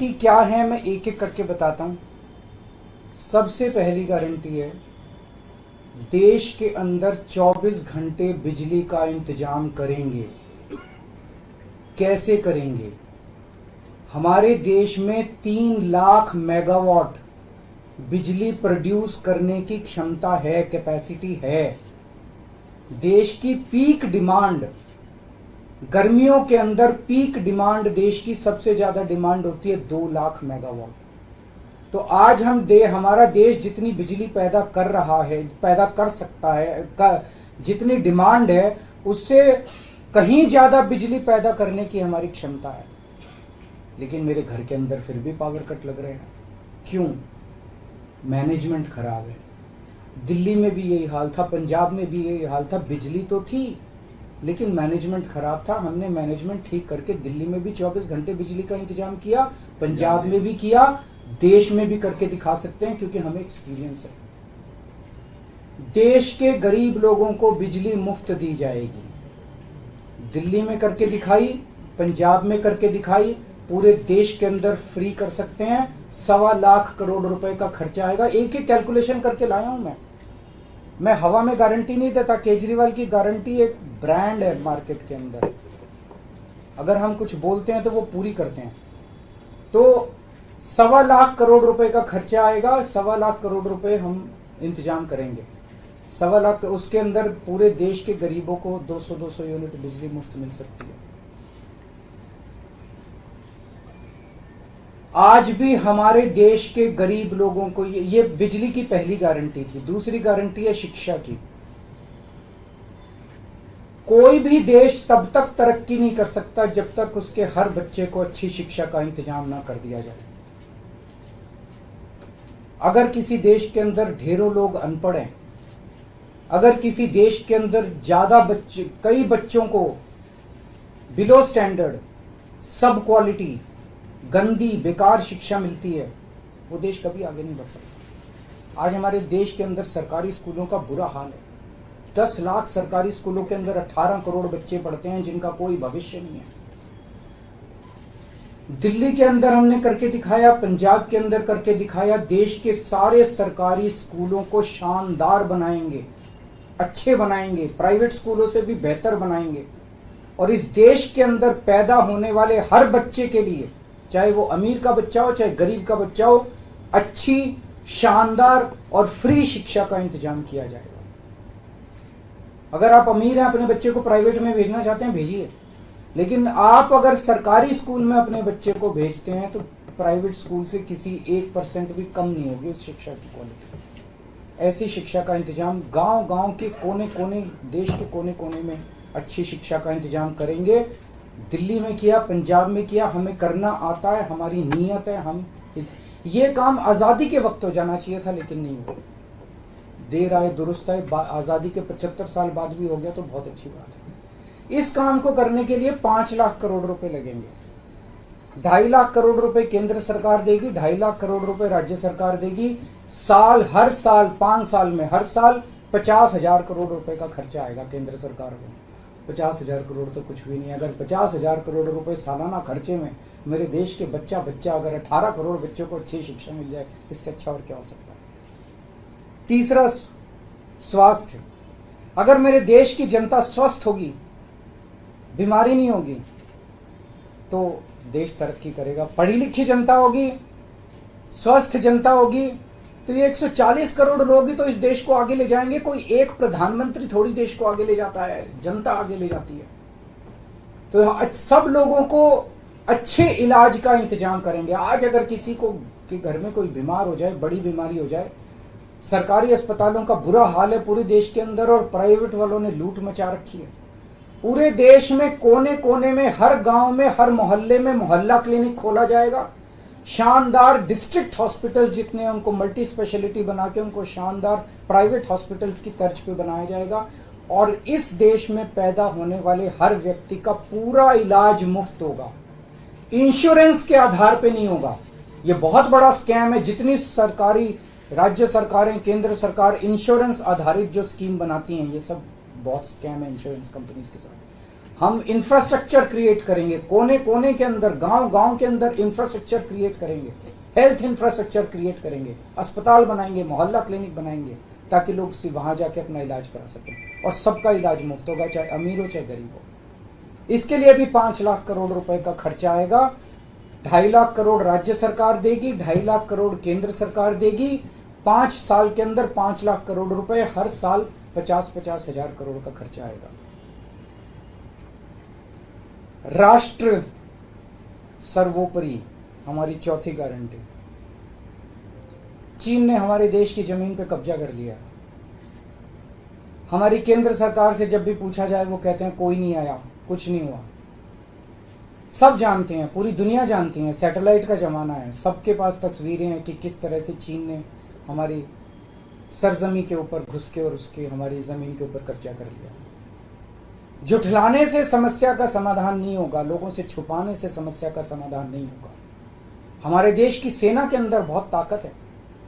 क्या है मैं एक एक करके बताता हूं। सबसे पहली गारंटी है, देश के अंदर 24 घंटे बिजली का इंतजाम करेंगे। कैसे करेंगे? हमारे देश में 3 लाख मेगावाट बिजली प्रोड्यूस करने की क्षमता है, कैपेसिटी है। देश की पीक डिमांड, गर्मियों के अंदर पीक डिमांड देश की सबसे ज्यादा डिमांड होती है 2 लाख मेगावाट। तो आज हमारा देश जितनी बिजली पैदा कर रहा है, पैदा कर सकता है, जितनी डिमांड है उससे कहीं ज्यादा बिजली पैदा करने की हमारी क्षमता है। लेकिन मेरे घर के अंदर फिर भी पावर कट लग रहे हैं। क्यों? मैनेजमेंट खराब है। दिल्ली में भी यही हाल था, पंजाब में भी यही हाल था। बिजली तो थी लेकिन मैनेजमेंट खराब था। हमने मैनेजमेंट ठीक करके दिल्ली में भी 24 घंटे बिजली का इंतजाम किया, पंजाब में भी किया, देश में भी करके दिखा सकते हैं क्योंकि हमें एक्सपीरियंस है। देश के गरीब लोगों को बिजली मुफ्त दी जाएगी। दिल्ली में करके दिखाई, पंजाब में करके दिखाई, पूरे देश के अंदर फ्री कर सकते हैं। 1.25 लाख करोड़ रुपए का खर्चा आएगा। एक एक कैलकुलेशन करके लाया हूं मैं हवा में गारंटी नहीं देता। केजरीवाल की गारंटी एक ब्रांड है मार्केट के अंदर। अगर हम कुछ बोलते हैं तो वो पूरी करते हैं। तो 1.25 लाख करोड़ रुपए का खर्चा आएगा। 1.25 लाख करोड़ रुपए हम इंतजाम करेंगे। 1.25 लाख, उसके अंदर पूरे देश के गरीबों को 200 यूनिट बिजली मुफ्त मिल सकती है। आज भी हमारे देश के गरीब लोगों को ये बिजली की पहली गारंटी थी। दूसरी गारंटी है शिक्षा की। कोई भी देश तब तक तरक्की नहीं कर सकता जब तक उसके हर बच्चे को अच्छी शिक्षा का इंतजाम ना कर दिया जाए। अगर किसी देश के अंदर ढेरों लोग अनपढ़ हैं, अगर किसी देश के अंदर ज्यादा बच्चे, कई बच्चों को बिलो स्टैंडर्ड, सब क्वालिटी, गंदी बेकार शिक्षा मिलती है, वो देश कभी आगे नहीं बढ़ सकता। आज हमारे देश के अंदर सरकारी स्कूलों का बुरा हाल है। 10 लाख सरकारी स्कूलों के अंदर 18 करोड़ बच्चे पढ़ते हैं जिनका कोई भविष्य नहीं है। दिल्ली के अंदर हमने करके दिखाया, पंजाब के अंदर करके दिखाया। देश के सारे सरकारी स्कूलों को शानदार बनाएंगे, अच्छे बनाएंगे, प्राइवेट स्कूलों से भी बेहतर बनाएंगे। और इस देश के अंदर पैदा होने वाले हर बच्चे के लिए, चाहे वो अमीर का बच्चा हो चाहे गरीब का बच्चा हो, अच्छी, शानदार और फ्री शिक्षा का इंतजाम किया जाएगा। अगर आप अमीर हैं, अपने बच्चे को प्राइवेट में भेजना चाहते हैं, भेजिए। लेकिन आप अगर सरकारी स्कूल में अपने बच्चे को भेजते हैं तो प्राइवेट स्कूल से किसी 1% भी कम नहीं होगी उस शिक्षा की क्वालिटी। ऐसी शिक्षा का इंतजाम गांव-गांव के कोने-कोने, देश के कोने-कोने में अच्छी शिक्षा का इंतजाम करेंगे। दिल्ली में किया, पंजाब में किया, हमें करना आता है, हमारी नीयत है। ये काम आजादी के वक्त हो जाना चाहिए था लेकिन नहीं हुआ। देर आए दुरुस्त आए, आजादी के 75 साल बाद भी हो गया तो बहुत अच्छी बात है। इस काम को करने के लिए 5 लाख करोड़ रुपए लगेंगे। 2.5 लाख करोड़ रुपए केंद्र सरकार देगी, 2.5 लाख करोड़ रुपए राज्य सरकार देगी। हर साल 5 साल में हर साल 50,000 करोड़ रुपए का खर्चा आएगा केंद्र सरकार को। 50,000 करोड़ तो कुछ भी नहीं। अगर 50,000 करोड़ रुपए सालाना खर्चे में मेरे देश के बच्चा अगर 18 करोड़ बच्चों को अच्छी शिक्षा मिल जाए, इससे अच्छा और क्या हो सकता है। तीसरा, स्वास्थ्य। अगर मेरे देश की जनता स्वस्थ होगी, बीमारी नहीं होगी, तो देश तरक्की करेगा। पढ़ी लिखी जनता होगी, स्वस्थ जनता होगी, तो ये 140 करोड़ लोग ही तो इस देश को आगे ले जाएंगे। कोई एक प्रधानमंत्री थोड़ी देश को आगे ले जाता है, जनता आगे ले जाती है। तो सब लोगों को अच्छे इलाज का इंतजाम करेंगे। आज अगर किसी को के घर में कोई बीमार हो जाए, बड़ी बीमारी हो जाए, सरकारी अस्पतालों का बुरा हाल है पूरे देश के अंदर और प्राइवेट वालों ने लूट मचा रखी है। पूरे देश में कोने कोने में, हर गांव में, हर मोहल्ले में मोहल्ला क्लिनिक खोला जाएगा। शानदार डिस्ट्रिक्ट हॉस्पिटल जितने, उनको मल्टी स्पेशलिटी बना के उनको शानदार प्राइवेट हॉस्पिटल्स की तर्ज पे बनाया जाएगा। और इस देश में पैदा होने वाले हर व्यक्ति का पूरा इलाज मुफ्त होगा, इंश्योरेंस के आधार पे नहीं होगा। ये बहुत बड़ा स्कैम है। जितनी सरकारी, राज्य सरकारें, केंद्र सरकार इंश्योरेंस आधारित जो स्कीम बनाती हैं, ये सब बहुत स्कैम है इंश्योरेंस कंपनीज के साथ। हम इंफ्रास्ट्रक्चर क्रिएट करेंगे, कोने कोने के अंदर, गांव गांव के अंदर इंफ्रास्ट्रक्चर क्रिएट करेंगे, हेल्थ इंफ्रास्ट्रक्चर क्रिएट करेंगे, अस्पताल बनाएंगे, मोहल्ला क्लिनिक बनाएंगे, ताकि लोग वहां जाके अपना इलाज करा सकें और सबका इलाज मुफ्त होगा, चाहे अमीर हो चाहे गरीब हो। इसके लिए भी 5 लाख करोड़ रुपए का खर्चा आएगा। 2.5 लाख करोड़ राज्य सरकार देगी, 2.5 लाख करोड़ केंद्र सरकार देगी। 5 साल के अंदर 5 लाख करोड़ रुपए, हर साल 50-50 हजार करोड़ का खर्चा आएगा। राष्ट्र सर्वोपरि हमारी चौथी गारंटी। चीन ने हमारे देश की जमीन पे कब्जा कर लिया। हमारी केंद्र सरकार से जब भी पूछा जाए वो कहते हैं कोई नहीं आया, कुछ नहीं हुआ। सब जानते हैं, पूरी दुनिया जानती है, सैटेलाइट का जमाना है, सबके पास तस्वीरें हैं कि किस तरह से चीन ने हमारी सरजमी के ऊपर घुस के और उसके हमारी जमीन के ऊपर कब्जा कर लिया। जुठलाने से समस्या का समाधान नहीं होगा, लोगों से छुपाने से समस्या का समाधान नहीं होगा। हमारे देश की सेना के अंदर बहुत ताकत है।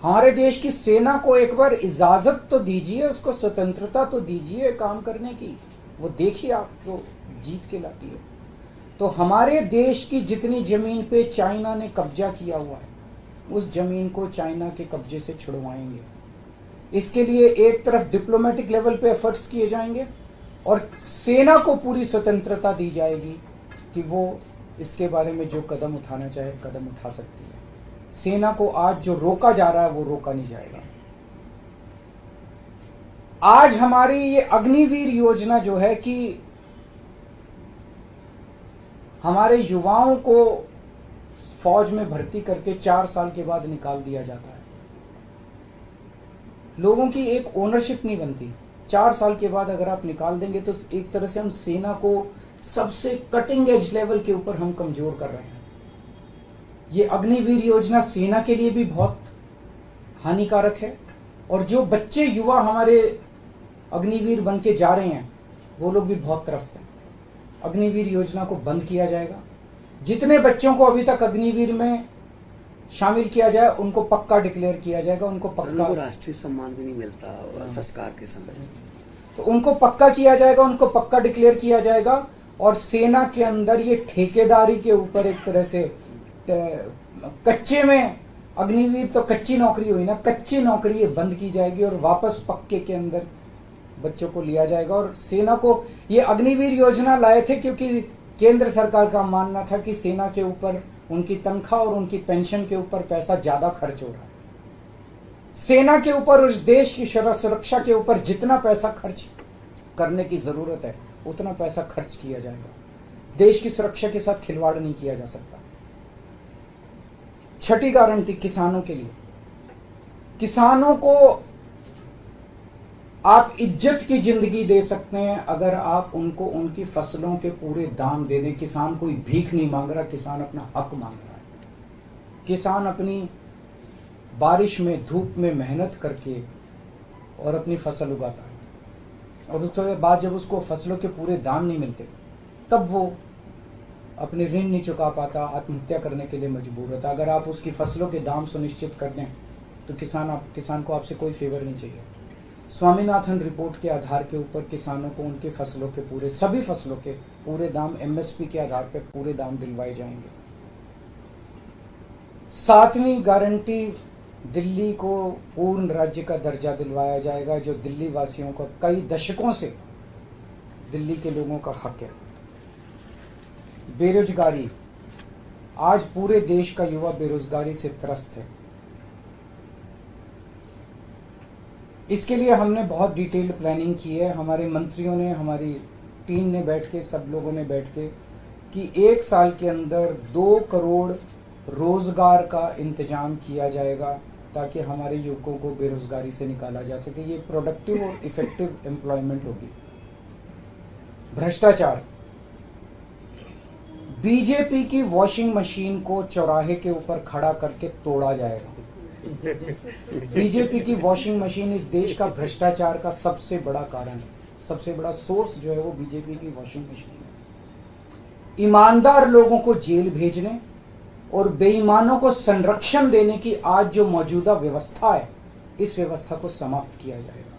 हमारे देश की सेना को एक बार इजाजत तो दीजिए, उसको स्वतंत्रता तो दीजिए काम करने की, वो देखिए आपको जीत के लाती है। तो हमारे देश की जितनी जमीन पे चाइना ने कब्जा किया हुआ है, उस जमीन को चाइना के कब्जे से छुड़वाएंगे। इसके लिए एक तरफ डिप्लोमेटिक लेवल पे एफर्ट्स किए जाएंगे और सेना को पूरी स्वतंत्रता दी जाएगी कि वो इसके बारे में जो कदम उठाना चाहे कदम उठा सकती है। सेना को आज जो रोका जा रहा है वो रोका नहीं जाएगा। आज हमारी ये अग्निवीर योजना जो है कि हमारे युवाओं को फौज में भर्ती करके 4 साल के बाद निकाल दिया जाता है। लोगों की एक ओनरशिप नहीं बनती। 4 साल के बाद अगर आप निकाल देंगे तो एक तरह से हम सेना को सबसे कटिंग एज लेवल के ऊपर हम कमजोर कर रहे हैं। ये अग्निवीर योजना सेना के लिए भी बहुत हानिकारक है और जो बच्चे युवा हमारे अग्निवीर बन के जा रहे हैं वो लोग भी बहुत त्रस्त हैं। अग्निवीर योजना को बंद किया जाएगा। जितने बच्चों को अभी तक अग्निवीर में शामिल किया जाए उनको पक्का डिक्लेयर किया जाएगा, उनको पक्का राष्ट्रीय सम्मान भी नहीं मिलता संस्कार के समय, तो उनको पक्का किया जाएगा, उनको पक्का डिक्लेयर किया जाएगा। और सेना के अंदर ये ठेकेदारी के ऊपर एक तरह से कच्चे में अग्निवीर तो कच्ची नौकरी हुई ना, कच्ची नौकरी ये बंद की जाएगी और वापस पक्के के अंदर बच्चों को लिया जाएगा। और सेना को ये अग्निवीर योजना लाए थे क्योंकि केंद्र सरकार का मानना था कि सेना के ऊपर उनकी तनख्वाह और उनकी पेंशन के ऊपर पैसा ज्यादा खर्च हो रहा है। सेना के ऊपर, उस देश की सुरक्षा के ऊपर जितना पैसा खर्च करने की जरूरत है उतना पैसा खर्च किया जाएगा। देश की सुरक्षा के साथ खिलवाड़ नहीं किया जा सकता। छठी गारंटी किसानों के लिए। किसानों को आप इज्जत की जिंदगी दे सकते हैं अगर आप उनको उनकी फसलों के पूरे दाम दे दें। किसान कोई भीख नहीं मांग रहा, किसान अपना हक मांग रहा है। किसान अपनी बारिश में, धूप में मेहनत करके और अपनी फसल उगाता है और उसके बाद जब उसको फसलों के पूरे दाम नहीं मिलते तब वो अपने ऋण नहीं चुका पाता, आत्महत्या करने के लिए मजबूर होता। अगर आप उसकी फसलों के दाम सुनिश्चित कर दें तो किसान को आपसे कोई फेवर नहीं चाहिए। स्वामीनाथन रिपोर्ट के आधार के ऊपर किसानों को उनकी फसलों के पूरे, सभी फसलों के पूरे दाम एमएसपी के आधार पर पूरे दाम दिलवाए जाएंगे। 7वीं गारंटी, दिल्ली को पूर्ण राज्य का दर्जा दिलवाया जाएगा, जो दिल्ली वासियों का कई दशकों से दिल्ली के लोगों का हक है। बेरोजगारी, आज पूरे देश का युवा बेरोजगारी से त्रस्त है। इसके लिए हमने बहुत डिटेल्ड प्लानिंग की है। हमारे मंत्रियों ने, हमारी टीम ने बैठ के, सब लोगों ने बैठ के कि 1 साल के अंदर 2 करोड़ रोजगार का इंतजाम किया जाएगा ताकि हमारे युवकों को बेरोजगारी से निकाला जा सके। ये प्रोडक्टिव और इफेक्टिव एम्प्लॉयमेंट होगी। भ्रष्टाचार, बीजेपी की वॉशिंग मशीन को चौराहे के ऊपर खड़ा करके तोड़ा जाएगा। बीजेपी की वॉशिंग मशीन इस देश का भ्रष्टाचार का सबसे बड़ा कारण है। सबसे बड़ा सोर्स जो है वो बीजेपी की वॉशिंग मशीन है। ईमानदार लोगों को जेल भेजने और बेईमानों को संरक्षण देने की आज जो मौजूदा व्यवस्था है, इस व्यवस्था को समाप्त किया जाएगा।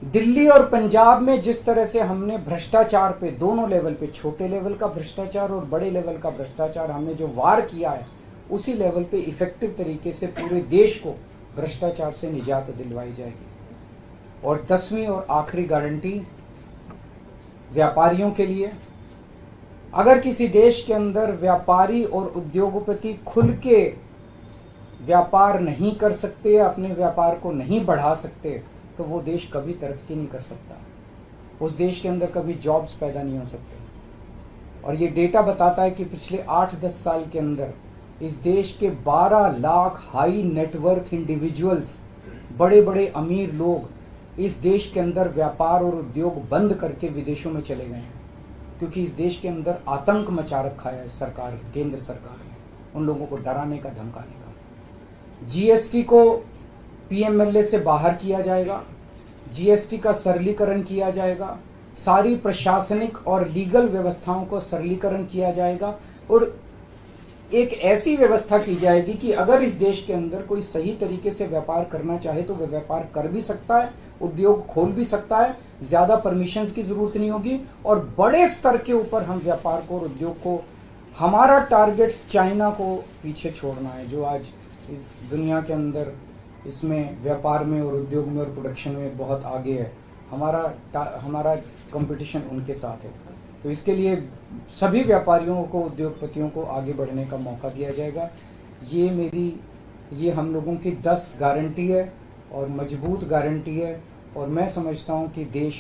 दिल्ली और पंजाब में जिस तरह से हमने भ्रष्टाचार पे दोनों लेवल पे, छोटे लेवल का भ्रष्टाचार और बड़े लेवल का भ्रष्टाचार, हमने जो वार किया है, उसी लेवल पे इफेक्टिव तरीके से पूरे देश को भ्रष्टाचार से निजात दिलवाई जाएगी। और 10वीं और आखिरी गारंटी व्यापारियों के लिए, अगर किसी देश के अंदर व्यापारी और उद्योगपति खुल के व्यापार नहीं कर सकते, अपने व्यापार को नहीं बढ़ा सकते, तो वो देश कभी तरक्की नहीं कर सकता। उस देश के अंदर कभी जॉब्स पैदा नहीं हो सकते। और ये डेटा बताता है कि पिछले 8-10 साल के अंदर इस देश के 12 लाख हाई नेटवर्थ इंडिविजुअल्स, बड़े बड़े अमीर लोग इस देश के अंदर व्यापार और उद्योग बंद करके विदेशों में चले गए हैं, क्योंकि इस देश के अंदर आतंक मचा रखा है सरकार, केंद्र सरकार ने, उन लोगों को डराने का, धमकाने का। जीएसटी को पीएमएलए से बाहर किया जाएगा, जीएसटी का सरलीकरण किया जाएगा, सारी प्रशासनिक और लीगल व्यवस्थाओं को सरलीकरण किया जाएगा, और एक ऐसी व्यवस्था की जाएगी कि अगर इस देश के अंदर कोई सही तरीके से व्यापार करना चाहे तो वह व्यापार कर भी सकता है, उद्योग खोल भी सकता है, ज्यादा परमिशंस की जरूरत नहीं होगी, और बड़े स्तर के ऊपर हम व्यापार को और उद्योग को, हमारा टारगेट चाइना को पीछे छोड़ना है, जो आज इस दुनिया के अंदर इसमें व्यापार में और उद्योग में और प्रोडक्शन में बहुत आगे है। हमारा कंपटीशन उनके साथ है। तो इसके लिए सभी व्यापारियों को, उद्योगपतियों को आगे बढ़ने का मौका दिया जाएगा। ये हम लोगों की 10 गारंटी है और मजबूत गारंटी है, और मैं समझता हूं कि देश